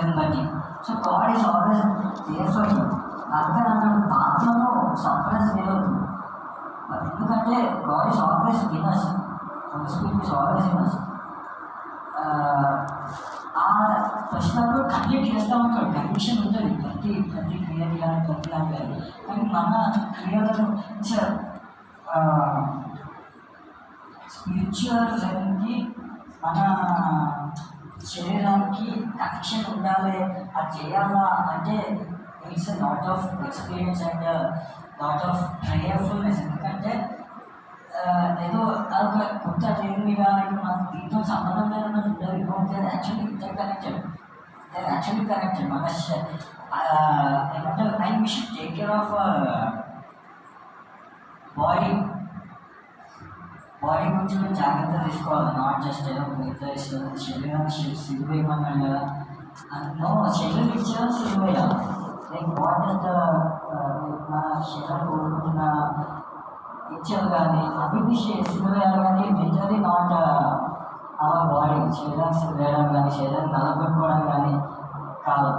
శరీరం బట్టి. So God is always there for you. అందుకని అన్నాడు ఆత్మను సప్రెస్ చేయవద్దు. ఎందుకంటే God is always in us. Holy spirit is always in us. ఆ వచ్చినప్పుడు కంప్లీట్ చేస్తూ ఉంటాడు. కండిషన్ ఉంటుంది ప్రతి క్రియకి కానీ ప్రతి దాంట్లో. కానీ మన క్రియలను స్పిరిచువల్ లెవెల్కి మన శరీరానికి కనెక్షన్ ఉండాలి. అది చేయాలా అంటే it's a lot of experience and lot of prayerfulness. ఎందుకంటే ఏదో అదొక కొత్త దేవునిగా మనకు దీంతో సంబంధం లేదన్నది ఉండదు. యాక్చువల్లీ కనెక్టెడ్ మన ఏమంటారు and we should take care of body గురించి కూడా జాగ్రత్త తీసుకోవాలి. నాట్ జస్ట్ ఏదో శరీరాన్ని సిలువ ఇవ్వమన్నాడు కదా. నో, శరీరం ఇచ్చేదా సిలువ వేయాలి. లైక్ వాట్ ఇస్ ద మన శరీరం కోరుకుంటున్న ఇచ్చారు కానీ అభివృద్ధి సిలువ వేయాలి. కానీ లిటరలీ నాట్ అవర్ బాడీ. శరీరాన్ని వేయడం కానీ శరీరాన్ని నలగొట్టుకోవడం కానీ కాదు.